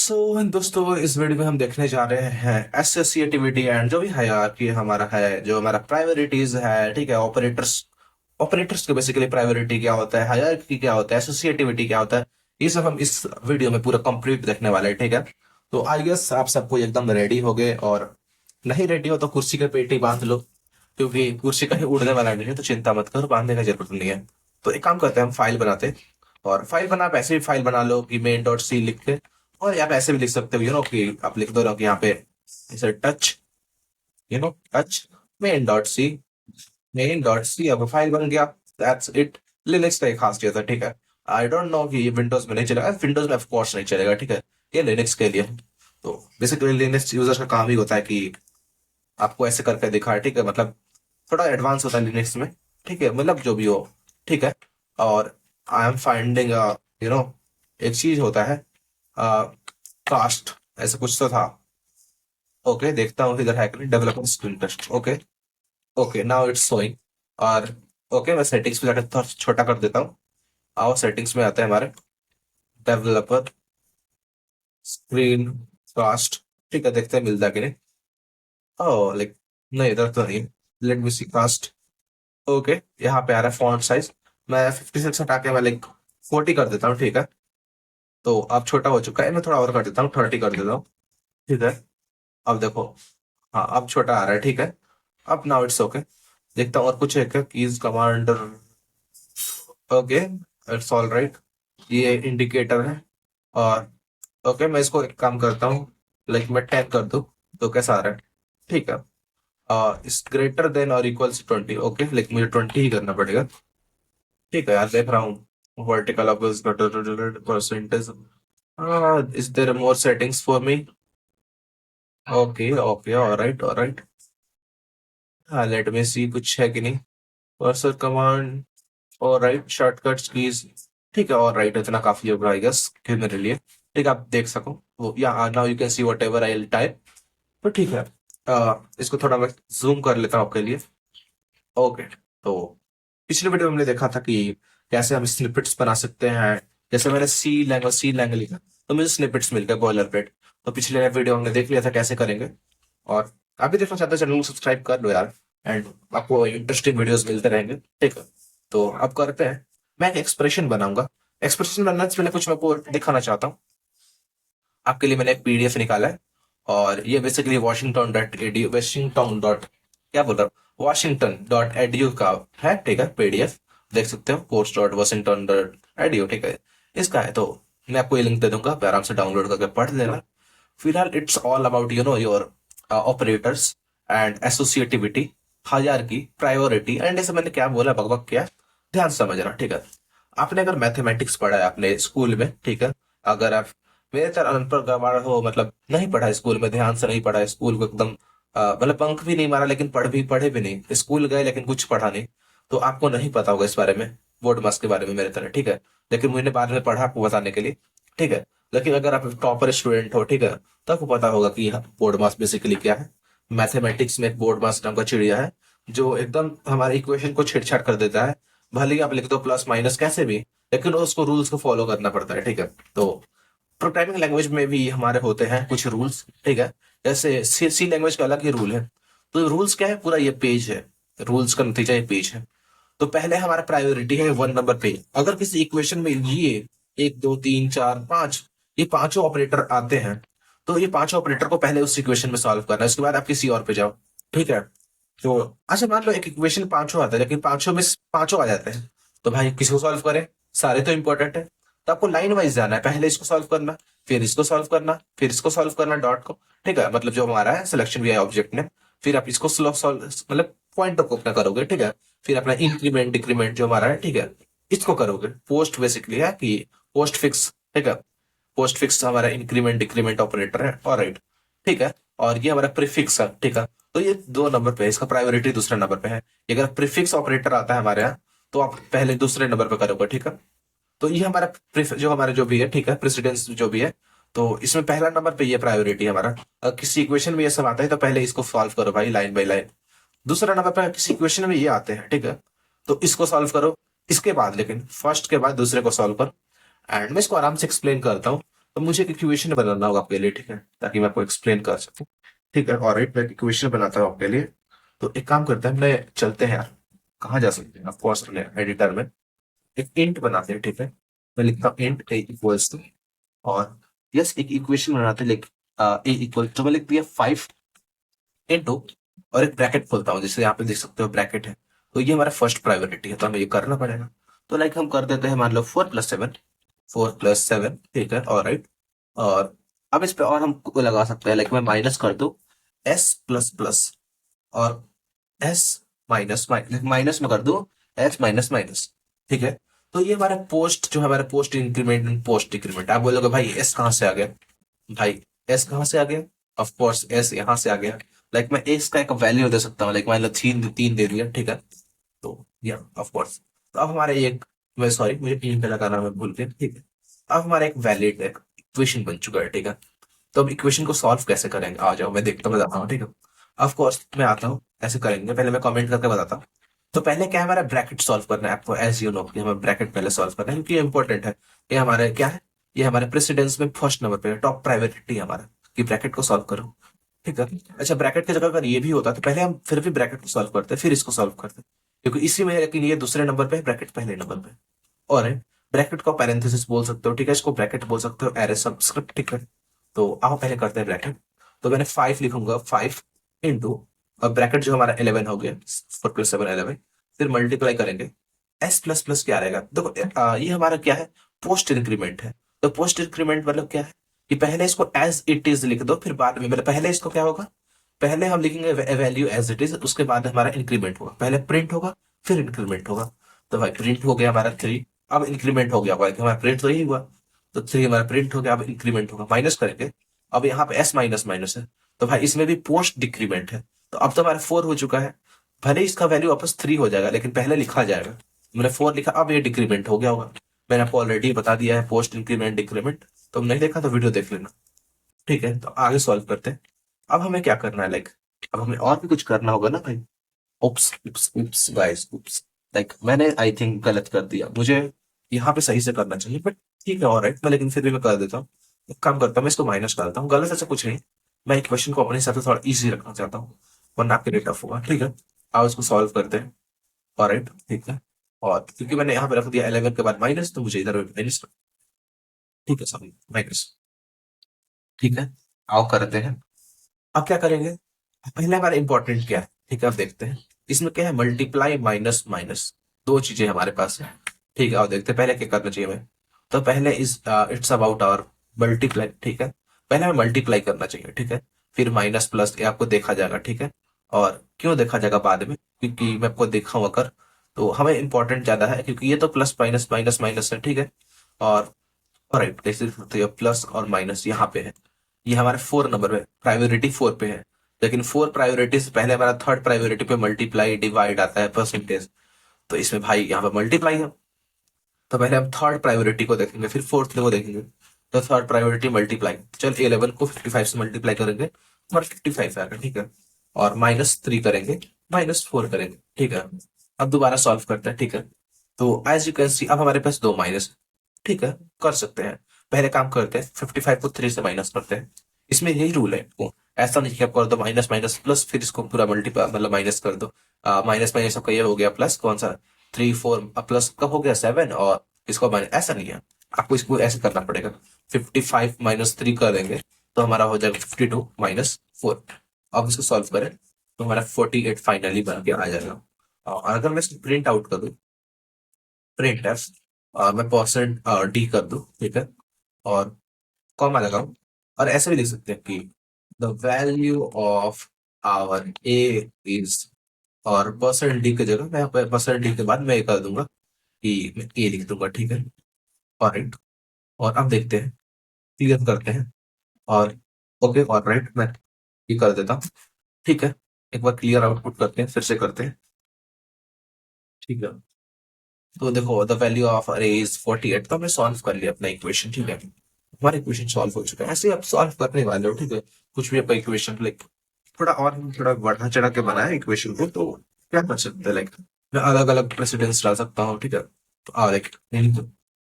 दोस्तों इस वीडियो में हम देखने जा रहे हैं एसोसिएटिविटी एंड जो भी हायरार्की हमारा है, जो हमारा प्रायोरिटीज है। ठीक है, ऑपरेटर्स ऑपरेटर्स के बेसिकली प्रायोरिटी क्या होता है, हायरार्की क्या होता है, एसोसिएटिविटी क्या होता है, ये सब हम इस वीडियो में पूरा कंप्लीट देखने वाले हैं। ठीक है, तो आई गेस आप सबको एकदम रेडी हो गए, और नहीं रेडी हो तो कुर्सी के पेटी बांध लो, क्योंकि कुर्सी कहीं उड़ने वाला नहीं है, तो चिंता मत करो, बांधने की जरूरत नहीं है। तो एक काम करते हैं, हम फाइल बनाते हैं। और फाइल बना, आप ऐसे भी फाइल बना लो कि मेन डॉट सी लिख के, और आप ऐसे भी लिख सकते हो कि आप लिख दो ना कि यहाँ पे इसे touch, touch main dot C अब फाइल बन गया। That's it. लिनक्स का एक खासियत है। ठीक है, आई डोंट नो कि ये विंडोज में नहीं चलेगा, विंडोज में ऑफ कोर्स नहीं चलेगा। ठीक है, ये लिनक्स के लिए है। तो बेसिकली लिनक्स यूजर का काम ही होता है कि आपको ऐसे करके दिखाए। ठीक है, मतलब थोड़ा एडवांस होता है लिनक्स में। ठीक है, मतलब जो भी हो। ठीक है, और I am finding you know एक चीज होता है कास्ट, ऐसा कुछ तो था। ओके, देखता हूँ इधर है कि नहीं, developer screen test. Okay, okay now it's showing. और ओके, मैं सेटिंग्स पे जाकर थोड़ा छोटा कर देता हूँ। आओ सेटिंग्स में आते हैं हमारे, डेवलपर स्क्रीन कास्ट। ठीक है, देखते हैं मिलता है कि नहीं। ओह लाइक, नहीं इधर तो नहीं। लेट मी सी कास्ट। ओके, यहाँ पे आ रहा है फॉन्ट साइज। मैं 56 हटा के मैं लाइक 40 कर देता हूँ। ठीक है, तो अब छोटा हो चुका है, मैं थोड़ा और कर देता हूँ, 30 कर देता हूँ। ठीक है, अब देखो, हाँ अब छोटा आ रहा है। ठीक है, अब नाउ इट्स ओके। देखता हूँ और कुछ है क्या, keys commander. Okay, it's all right. ये इंडिकेटर है। और ओके, मैं इसको एक काम करता हूँ, लाइक मैं 10 कर दूँ, तो कैसा आ रहा है। ठीक है, इस ग्रेटर देन और इक्वल्स 20। ओके, लाइक मुझे 20 ही करना पड़ेगा। ठीक है यार, देख रहा हूँ vertical percentage. Is there more settings for me? Okay okay, alright alright. हाँ, लेट मी सी कुछ है कि नहीं। Cursor command, alright, shortcuts keys. ठीक है, ऑलराइट, इतना काफी होगा आई गेस कि मेरे लिए। ठीक है, आप देख सको वो, या now you can see what ever I type. तो ठीक है, इसको थोड़ा मैं जूम कर लेता हूँ आपके लिए। ओके, तो पिछले वीडियो में हमने देखा था कि कैसे हम स्निपेट्स बना सकते हैं। जैसे मैंने सी लैंग लिखा, तो मुझे स्निपेट्स मिल गए बॉयलर प्लेट। तो पिछले वीडियो हमने देख लिया था कैसे करेंगे। और आप भी देखना चाहते हो, चैनल को सब्सक्राइब कर लो यार, एंड आपको इंटरेस्टिंग वीडियोस मिलते रहेंगे। ठीक है, तो अब करते हैं। मैं एक एक्सप्रेशन बनाऊंगा। एक्सप्रेशन बनाने से पहले कुछ मैं आपको दिखाना चाहता हूँ। आपके लिए मैंने एक पीडीएफ निकाला है, और ये बेसिकली वॉशिंगटन डॉट क्या बोल रहा हूँ, washington.edu का है। ठीक है, पीडीएफ देख सकते हो, course.washington.edu। ठीक है, इसका है। तो मैं आपको ये लिंक दे दूंगा, आप आराम से डाउनलोड करके पढ़ लेना। फिलहाल it's all about your operators and associativity, hierarchy, priority and ऐसे मैंने क्या बोला, बकबक किया, ध्यान से समझना। ठीक है, आपने अगर मैथमेटिक्स पढ़ा है अपने स्कूल में, ठीक है, अगर आप मेरे तरह अनपढ़ गवार हो, मतलब नहीं पढ़ा है स्कूल में, ध्यान से नहीं पढ़ा है स्कूल को एकदम, मतलब बंक भी नहीं मारा, लेकिन पढ़े भी नहीं, स्कूल गए लेकिन कुछ पढ़ा नहीं, तो आपको नहीं पता होगा इस बारे में, बोर्ड मास के बारे में मेरे तरह। ठीक है, लेकिन मैंने बाद में पढ़ा आपको बताने के लिए। ठीक है, लेकिन अगर आप टॉपर स्टूडेंट हो, ठीक है, तो आपको पता होगा कि बोर्ड मास बेसिकली क्या है। मैथमेटिक्स में एक बोर्ड मास नाम का चिड़िया है, जो एकदम हमारे इक्वेशन को छेड़छाड़ कर देता है। भले ही आप लिख दो प्लस माइनस कैसे भी, लेकिन उसको रूल्स को फॉलो करना पड़ता है। ठीक है, तो प्रोग्रामिंग लैंग्वेज में भी हमारे होते हैं कुछ रूल्स। ठीक है, जैसे सी लैंग्वेज का अलग ही रूल है। तो रूल्स क्या है, पूरा ये पेज है, रूल्स का नतीजा ये पेज है। तो पहले हमारा प्रायोरिटी है 1 नंबर पे। अगर किसी इक्वेशन में ये 1 2 3 4 5, ये पांचों ऑपरेटर आते हैं, तो ये पांचों ऑपरेटर को पहले उस इक्वेशन में सॉल्व करना है, उसके बाद आप किसी और पे जाओ। ठीक है, तो अच्छा मान लो एक इक्वेशन पांचों आता है, लेकिन पांचों में पांचों आ जाते हैं, तो भाई किसको सॉल्व करें, सारे तो इंपॉर्टेंट है। तो आपको लाइन वाइज जाना है, पहले इसको सॉल्व करना, फिर इसको सॉल्व करना, फिर इसको सॉल्व करना डॉट को। ठीक है, मतलब जो हमारा है सिलेक्शन वी ऑब्जेक्ट में, फिर आप इसको सॉल्व, मतलब पॉइंटर को अपना करोगे। ठीक है, फिर अपना इंक्रीमेंट डिक्रीमेंट जो हमारा है, ठीक है, इसको करोगे। पोस्ट बेसिकली है कि पोस्ट फिक्स। ठीक है, पोस्ट फिक्स हमारा इंक्रीमेंट डिक्रीमेंट ऑपरेटर है, ऑलराइट। ठीक है, और ये हमारा प्रीफिक्स है। ठीक है, तो ये 2 नंबर पे है, इसका प्रायोरिटी दूसरे नंबर पे है। अगर प्रीफिक्स ऑपरेटर आता है हमारे यहाँ, तो आप पहले दूसरे नंबर पे करोगे। ठीक है, तो ये हमारा जो हमारे जो भी है, ठीक है, प्रेसिडेंस जो भी है, तो इसमें पहला नंबर पे ये प्रायोरिटी है हमारा। अगर किसी इक्वेशन में ये सब आता है, तो पहले इसको सॉल्व करो भाई, लाइन बाय लाइन। दूसरा नंबर पे किसी इक्वेशन में ये आते हैं, ठीक है, तो इसको सॉल्व करो, इसके बाद लेकिन फर्स्ट के बाद दूसरे को सॉल्व करो। एंड मैं इसको आराम से एक्सप्लेन करता हूँ, तो मुझे एक इक्वेशन बनाना होगा आपके लिए, ठीक है, ताकि मैं आपको एक्सप्लेन कर सकूं। ठीक है, और मैं इक्वेशन बनाता हूँ आपके लिए। तो एक काम करते हैं, हमने चलते हैं यार, कहाँ जा सकते हैं, ऑफकोर्स अपने एडिटर में एक इंट बनाते हैं, ठीक है। मैं लिखता हूँ इंट ए इक्वल्स टू, और यस एक इक्वेशन बनाते हैं, लाइक ए इक्वल तो मैं लिख दिया 5 इंटू, और एक ब्रैकेट खोलता हूँ, जैसे यहाँ पे देख सकते हो ब्रैकेट है। तो ये हमारा फर्स्ट प्रायोरिटी है, तो हमें ये करना पड़ेगा। तो लाइक हम कर देते हैं, मान लो 4+7, 4+7, ठीक है, और राइट। और अब इस पे और हम को लगा सकते हैं, लाइक मैं माइनस कर दूं एस प्लस प्लस, और एस माइनस माइनस में कर दूं एस माइनस माइनस, ठीक है। तो ये हमारा पोस्ट जो है, हमारा पोस्ट इंक्रीमेंट पोस्ट डिक्रीमेंट। आप बोलोगे भाई एस कहाँ से आ गया, भाई एस कहाँ से आ गया, ऑफ कोर्स एस यहाँ से आ गया। लाइक मैं एस का एक वैल्यू दे सकता हूँ, लाइक मान लो तीन तीन दे दिया, ठीक है। तो या ऑफ कोर्स, तो अब हमारे एक, मैं सॉरी मुझे तीन पे लगाना मैं भूल गया, ठीक है। अब हमारा एक वैलिड एक इक्वेशन बन चुका है, ठीक है। तो अब इक्वेशन को सॉल्व कैसे करेंगे, आ जाओ मैं देखता बताता हूँ, ठीक है। ऑफ कोर्स मैं आता हूँ, ऐसे करेंगे, पहले मैं कमेंट करके बताता हूँ। तो पहले क्या है, हमारा ब्रैकेट सॉल्व करना है आपको, एज यू नो कि हमें ब्रैकेट पहले सॉल्व करना है, क्योंकि ये इंपॉर्टेंट है। ये हमारे क्या है, ये हमारे प्रेसिडेंस में फर्स्ट नंबर पे टॉप प्रायोरिटी है हमारा, कि ब्रैकेट को सॉल्व करो, ठीक है। अच्छा ब्रैकेट की जगह अगर ये भी होता तो पहले हम फिर भी ब्रैकेट को सॉल्व करते फिर इसको सॉल्व करते, क्योंकि इसी में है, लेकिन ये दूसरे नंबर पे है, ब्रैकेट पहले नंबर पे है। और ब्रैकेट को पैरेंथेसिस बोल सकते हो, ठीक है, इसको ब्रैकेट बोल सकते हो, एरे सबस्क्रिप्ट, ठीक है। तो आओ पहले करते हैं ब्रैकेट। तो मैंने 5 लिखूंगा, 5 इंटू, अब ब्रैकेट जो हमारा 11 हो गया, 4+7 11, फिर मल्टीप्लाई करेंगे, एस प्लस प्लस क्या रहेगा, देखो ये हमारा क्या है, पोस्ट इंक्रीमेंट है। तो पोस्ट इंक्रीमेंट मतलब क्या है, कि पहले इसको एज इट इज लिख दो, फिर बाद में, मतलब पहले इसको क्या होगा, पहले हम लिखेंगे वैल्यू एज इट इज, उसके बाद हमारा इंक्रीमेंट होगा, पहले प्रिंट होगा फिर इंक्रीमेंट होगा। तो भाई प्रिंट हो गया हमारा 3, अब इंक्रीमेंट हो गया होगा, कि हमारा प्रिंट तो यही हुआ। तो 3 हमारा प्रिंट हो गया, अब इंक्रीमेंट होगा, माइनस करेंगे। अब यहाँ पे एस माइनस माइनस है, तो भाई इसमें भी पोस्ट डिक्रीमेंट है। तो अब तो हमारा 4 हो चुका है, भले ही इसका वैल्यू वापस 3 हो जाएगा, लेकिन पहले लिखा जाएगा। मैंने 4 लिखा, अब ये डिक्रीमेंट हो गया होगा। मैंने आपको ऑलरेडी बता दिया है पोस्ट इंक्रीमेंट डिक्रीमेंट, तो नहीं देखा तो वीडियो देख लेना, ठीक है। तो आगे सॉल्व करते हैं। अब हमें क्या करना है, लाइक अब हमें और भी कुछ करना होगा ना भाई। उप्स उप्स उप्स गाइस उप्स, लाइक मैंने आई थिंक गलत कर दिया, मुझे यहाँ पे सही से करना चाहिए, बट ठीक है ऑलराइट, मैं लेकिन फिर भी मैं कर देता हूँ। एक काम करता हूँ, मैं इसको माइनस कर देता हूँ, गलत ऐसा कुछ नहीं। मैं इक्वेशन को अपने हिसाब से थोड़ा इजी रखना चाहता हूँ, वरना आपके लिए टफ होगा, ठीक है। आओ इसको सॉल्व करते हैं, ऑलराइट, ठीक है। और क्योंकि मैंने यहाँ पे रख दिया 11 के बाद माइनस, तो मुझे इधर माइनस, ठीक है, सॉरी माइनस, ठीक है। आओ करते हैं। अब क्या करेंगे, पहले हमारा इंपॉर्टेंट क्या है, ठीक है, अब देखते हैं। इसमें क्या है, मल्टीप्लाई माइनस माइनस, दो चीजें हमारे पास है, ठीक है। और देखते हैं पहले क्या करना चाहिए हमें। तो पहले is it's about our multiply, ठीक है। पहले हमें मल्टीप्लाई करना चाहिए, ठीक है। फिर माइनस प्लस ये आपको देखा जाएगा, ठीक है। और क्यों देखा जाएगा बाद में, क्योंकि मैं आपको देखा हूं अगर, तो हमें इंपॉर्टेंट ज्यादा है, क्योंकि ये तो प्लस माइनस माइनस माइनस है, ठीक है। और राइट देख सकते हो प्लस और माइनस यहाँ पे है, ये हमारे 4 नंबर पे प्रायोरिटी 4 पे है। लेकिन 4 प्रायोरिटी से पहले हमारा थर्ड प्रायोरिटी पे मल्टीप्लाई डिवाइड आता है परसेंटेज। तो इसमें भाई यहाँ पे मल्टीप्लाई है, तो पहले हम थर्ड प्रायोरिटी को देखेंगे फिर फोर्थ को देखेंगे। तो थर्ड प्रायोरिटी मल्टीप्लाई, चल 11 को 55 से मल्टीप्लाई करेंगे, और 55 आएगा, ठीक है। और -3 करेंगे, -4 करेंगे, ठीक है। अब दोबारा सॉल्व करते हैं, ठीक है। तो एज यू कैन सी अब हमारे पास दो माइनस, ठीक है, कर सकते हैं। पहले काम करते हैं, 55 को 3 से माइनस करते हैं। इसमें यही रूल है, आपको ऐसा नहीं कि आप कर दो माइनस माइनस प्लस फिर इसको पूरा मल्टीप्लाई मतलब माइनस कर दो। माइनस माइनस आपका ये हो गया प्लस, कौन सा 3 4 प्लस कब हो गया 7, और इसको माइनस, ऐसा नहीं है, आपको इसको ऐसे करना पड़ेगा। 55 -3 कर देंगे, तो हमारा हो जाएगा 52 -4। अब इसको सॉल्व करें, तो हमारा 48 फाइनली बन के आ जाएगा। और अगर मैं इसको प्रिंट आउट कर दूं, प्रिंट एफ, मैं परसेंट डी कर दूं, ठीक है, और कॉमा लगाऊं, और ऐसे भी लिख सकते हैं कि the value of our A is, और परसेंट डी की जगह मैं परसेंट डी के बाद मैं ये कर दूंगा कि मैं ए लिख दूंगा, ठीक है। और राइट, और अब देखते हैं, क्लियर करते हैं, और ओके और राइट मैं ये कर देता हूँ, ठीक है। एक बार क्लियर आउटपुट करते हैं, फिर से करते हैं, ठीक है। तो देखो द वैल्यू ऑफ अरे इज 48, तो हमने सॉल्व कर लिया अपना इक्वेशन, ठीक है। हमारा इक्वेशन सॉल्व हो चुका है, ऐसे ही आप सॉल्व करने वाले हो, ठीक है। कुछ भी आपका इक्वेशन लाइक थोड़ा और हम थोड़ा बढ़ा चढ़ा के बनाया इक्वेशन को, तो क्या कर सकते हैं, लाइक मैं अलग अलग प्रेसिडेंस डाल सकता हूँ, ठीक है। तो लाइक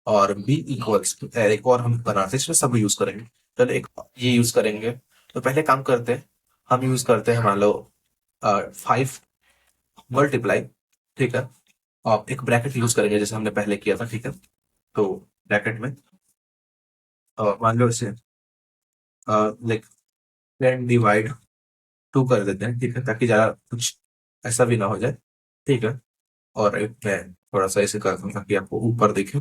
और बी इक्वल्स एक और हम बनाते हैं, इसमें सब यूज करेंगे। चलो एक ये यूज करेंगे। तो पहले काम करते हैं, हम यूज करते हैं मान लो 5 मल्टीप्लाई, ठीक है। और एक ब्रैकेट यूज करेंगे जैसे हमने पहले किया था, ठीक है। तो ब्रैकेट में मान लो इसे लाइक 10 डिवाइड 2 कर देते हैं, ठीक है, ताकि ज्यादा कुछ ऐसा भी ना हो जाए, ठीक है। और एक मैं थोड़ा सा ऐसे करता हूँ ताकि आपको ऊपर दिखे,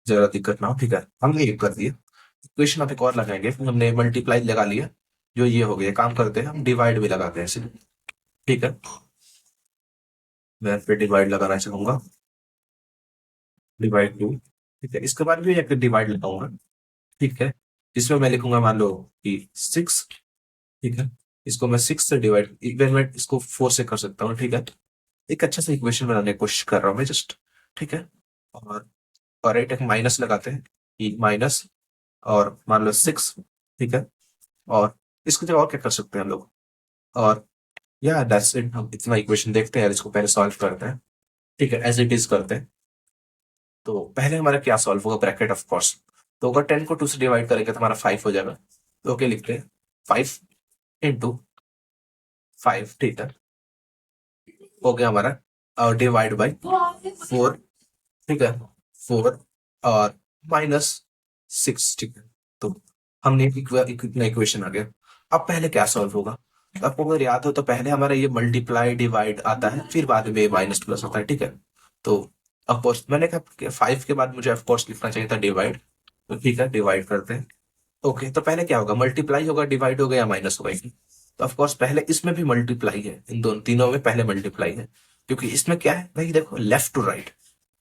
ज्यादा दिक्कत ना हो, ठीक है। हमने ये कर दिया। इक्वेशन आप एक और लगाएंगे, हमने मल्टीप्लाई लगा लिया, जो ये हो गया। काम करते हैं हम डिवाइड भी लगाते हैं इसे, ठीक है। मैं फिर डिवाइड लगाना चाहूंगा, डिवाइड 2, ठीक है। इसके बाद भी एक डिवाइड लगाऊंगा, ठीक है। इसमें मैं लिखूंगा मान लो कि 6, ठीक है। इसको मैं 6 से डिवाइड, इवन मैं इसको 4 से कर सकता हूँ, ठीक है। एक अच्छा सा इक्वेशन बनाने की कोशिश कर रहा हूँ मैं जस्ट, ठीक है। और राइट एक माइनस लगाते हैं कि माइनस, और मान लो 6, ठीक है। और इसको जगह और क्या कर सकते हैं हम लोग, और या दैट्स इट। हम इतना इक्वेशन देखते हैं, इसको पहले सॉल्व करते हैं, ठीक है, एज इट इज करते हैं। तो पहले हमारा क्या सॉल्व होगा, ब्रैकेट ऑफ कोर्स। तो अगर 10 को 2 से डिवाइड करेंगे तो हमारा 5 हो जाएगा। तो ओके लिखते हैं 5 इंटू 5, ठीक है, हो गया हमारा। और डिवाइड बाई 4, ठीक है, 4 और माइनस 6, ठीक है। तो हमने इतना इक्वेशन आ गया। अब पहले क्या सॉल्व होगा, तो आपको अगर याद हो तो पहले हमारा ये मल्टीप्लाई डिवाइड आता है, फिर बाद में माइनस प्लस होता है, ठीक है। तो ऑफकोर्स मैंने कहा 5 के बाद मुझे ऑफकोर्स लिखना चाहिए था डिवाइड। तो ठीक है, डिवाइड करते हैं। ओके, तो पहले क्या होगा, मल्टीप्लाई होगा, डिवाइड होगा या माइनस होगा इसमें। तो ऑफकोर्स पहले इसमें भी मल्टीप्लाई है, इन दोनों तीनों में पहले मल्टीप्लाई है। क्योंकि इसमें क्या है भाई, देखो लेफ्ट टू राइट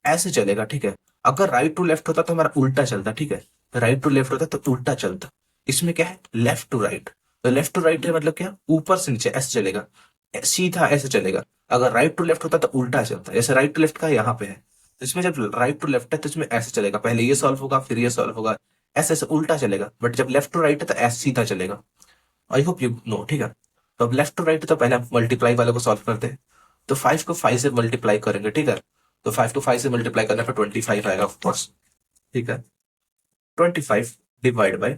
ऐसे चलेगा, ठीक है। अगर राइट टू लेफ्ट होता तो हमारा उल्टा चलता, ठीक है। राइट टू लेफ्ट होता तो उल्टा चलता। इसमें क्या है, लेफ्ट टू राइट। तो लेफ्ट टू राइट है मतलब क्या, ऊपर से नीचे ऐसे चलेगा, सीधा ऐसे चलेगा। अगर राइट टू लेफ्ट होता तो उल्टा चलता, जैसे राइट टू लेफ्ट का यहाँ पे है। तो इसमें जब राइट टू लेफ्ट है तो इसमें ऐसे चलेगा, पहले ये सॉल्व होगा फिर ये सॉल्व होगा, ऐसे ऐसे उल्टा चलेगा। बट जब लेफ्ट टू राइट है तो ऐसे सीधा चलेगा। आई होप यू नो, ठीक है। तो अब लेफ्ट टू राइट तो पहले हम मल्टीप्लाई वाले को सॉल्व करते हैं। तो 5 को 5 से मल्टीप्लाई करेंगे, ठीक है। तो 5 को 5 से मल्टीप्लाई करने पर 25 आएगा ऑफकोर्स, ठीक है। 25 डिवाइड बाई,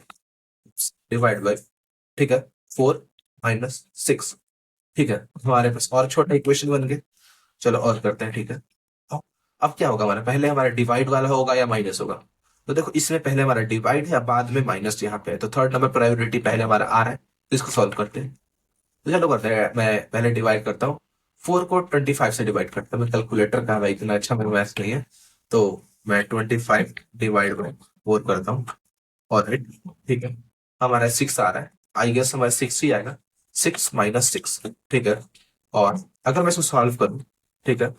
ठीक है, 4 माइनस 6, ठीक है। हमारे पास और छोटा इक्वेशन बन गया। चलो और करते हैं, ठीक है। अब अब क्या होगा हमारा, पहले हमारा डिवाइड वाला होगा या माइनस होगा। तो देखो इसमें पहले हमारा डिवाइड है, बाद में माइनस यहाँ पे है, तो थर्ड नंबर प्रायोरिटी पहले हमारा आ रहा है, तो इसको सॉल्व करते हैं। तो चलो करते हैं, मैं पहले डिवाइड करता हूँ। 4 को 25 से डिवाइड करता हूँ, मैं कैलकुलेटर का भाई इतना अच्छा मेरा मैथ्स नहीं है। तो मैं 25 डिवाइड बाई 4 करता हूँ, और फिर ठीक है, हमारा 6 आ रहा है। आई गेस हमारा 6 ही आएगा, 6 - 6, ठीक है। और अगर मैं इसको सॉल्व करूँ, ठीक है,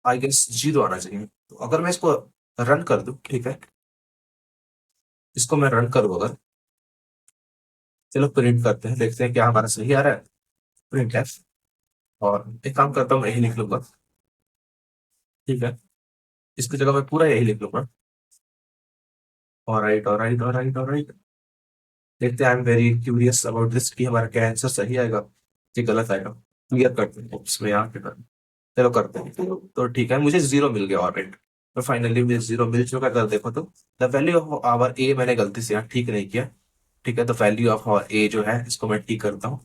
आई गेस 0 आना चाहिए। तो अगर मैं इसको रन कर दूं, ठीक है, इसको मैं रन करूँ अगर, चलो प्रिंट करते हैं, देखते हैं क्या हमारा सही आ रहा है। प्रिंट एफ, और एक काम करता हूँ मैं यही लिख लूंगा, ठीक है। इसकी जगह मैं पूरा यही लिख लूंगा। ऑलराइट ऑलराइट ऑलराइट ऑलराइट, देखते हैं। I am very curious about this कि हमारा क्या आंसर सही आएगा कि गलत आएगा। क्लियर करते हैं इसमें यहाँ पे कर, चलो करते हैं। तो ठीक है, मुझे 0 मिल गया ऑलराइट। तो फाइनली मुझे 0 मिल चुका। कर देखो तो द वैल्यू ऑफ आवर ए, मैंने गलती से यहाँ ठीक नहीं किया, ठीक है। तो वैल्यू ऑफ आवर ए जो है इसको मैं ठीक करता हूँ,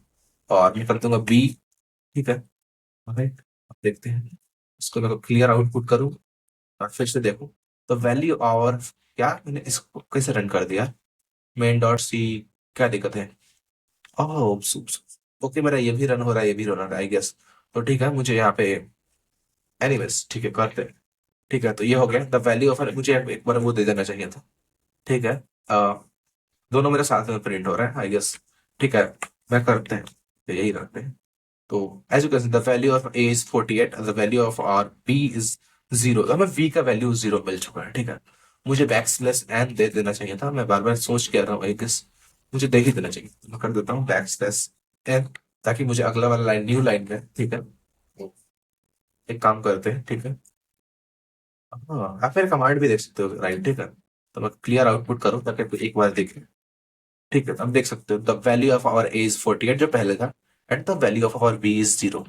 और मैं कर दूंगा बी, ठीक है। राइट, अब देखते हैं इसको, मैं क्लियर आउटपुट करूँ और फिर से देखूं। तो वैल्यू और क्या, मैंने इसको कैसे रन कर दिया, मेन डॉट सी, क्या दिक्कत है। ओह ओके, मेरा ये भी रन हो रहा है, ये भी रन हो रहा है आई गेस। तो ठीक है, मुझे यहाँ पे एनीवेज, ठीक है करते हैं। ठीक है, तो ये हो गया द वैल्यू ऑफ, मुझे एक बार वो दे देना चाहिए था, ठीक है। दोनों मेरे साथ में प्रिंट हो रहा है आई गेस, ठीक है। मैं करते हैं, तो यही रखते हैं। तो as you can see the value of A is 48, the value of our B is 0। हमें वी का वैल्यू 0 मिल चुका है, ठीक है। मुझे बैक स्लैश एन दे देना चाहिए था, मैं बार बार सोच के रहा हूँ आई गेस, मुझे दे ही देना चाहिए। मैं कर देता हूँ बैक स्लैश एन, ताकि मुझे अगला वाला लाइन, न्यू लाइन में, ठीक है। तो एक काम करते हैं, ठीक है। हाँ, आप मेरे कमांड भी देख सकते हो, राइट, ठीक है। तो मैं क्लियर आउटपुट करूँ ताकि आप एक बार देखें, ठीक है। तो अब देख सकते हो the value of our A is 48 जो पहले था, and the value of our B is 0।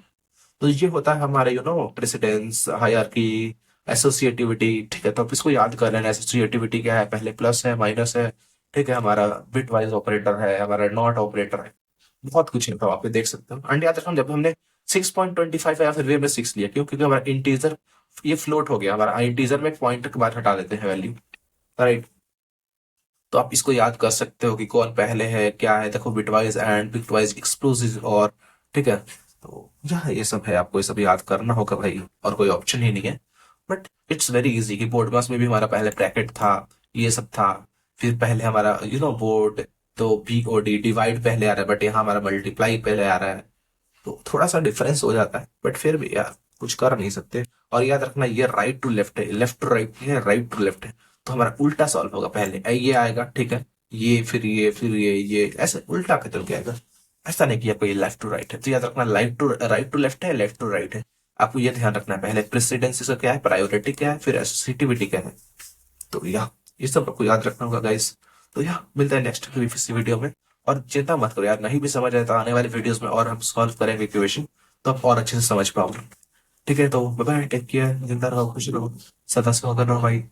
तो ये होता है हमारे प्रेसिडेंस हायरार्की एसोसिएटिविटी, ठीक है। तो आप इसको याद कर लेना, एसोसिएटिविटी क्या है, पहले प्लस है माइनस है, ठीक है, हमारा बिट वाइज ऑपरेटर है, हमारा नॉट ऑपरेटर है, बहुत कुछ है, तो आप ये देख सकते हो। एंड याद रखना जब हमने 6.25 या फिर वे में 6 लिया, क्यों, क्योंकि हमारा इंटीजर ये फ्लोट हो गया, हमारा इंटीजर में एक पॉइंट के बाद हटा देते हैं वैल्यू, राइट। तो आप इसको याद कर सकते हो कि कौन पहले है क्या है, देखो बिटवाइज एंड बिटवाइज एक्सप्लोसिव, और ठीक है। तो ये सब है, आपको ये सब याद करना होगा भाई, और कोई ऑप्शन ही नहीं है। बट इट्स वेरी इजी कि बोर्ड मास में भी हमारा पहले ब्रैकेट था, ये सब था, फिर पहले हमारा बोर्ड, तो बी ओ डी डिवाइड पहले आ रहा है, बट यहाँ हमारा मल्टीप्लाई पहले आ रहा है, तो थोड़ा सा डिफरेंस हो जाता है, बट फिर भी यार कुछ कर नहीं सकते। और याद रखना ये राइट टू लेफ्ट है, लेफ्ट टू राइट है, राइट टू लेफ्ट है, तो हमारा उल्टा सॉल्व होगा, पहले ये आएगा, ठीक है, ये फिर ये ऐसे उल्टा खत्म किया जाएगा, ऐसा नहीं किया कोई लेफ्ट टू राइट है। तो याद रखना राइट टू लेफ्ट है, लेफ्ट टू राइट है, आपको ये ध्यान रखना है, पहले प्रेसिडेंसी का क्या है, प्रायोरिटी क्या है, फिर एसोसिएटिविटी क्या है। तो ये सब आपको याद रखना होगा गाइस। तो मिलता है नेक्स्ट किसी वीडियो में। और चिंता मत करो यार, नहीं भी समझ आए तो आने वाले वीडियोस में और हम सॉल्व करेंगे इक्वेशन, तो आप और अच्छे से समझ पाओगे। ठीक है, तो बाय बाय, टेक केयर, जिंदा रहो, खुश रहो, सदा सुहागन रहो भाई।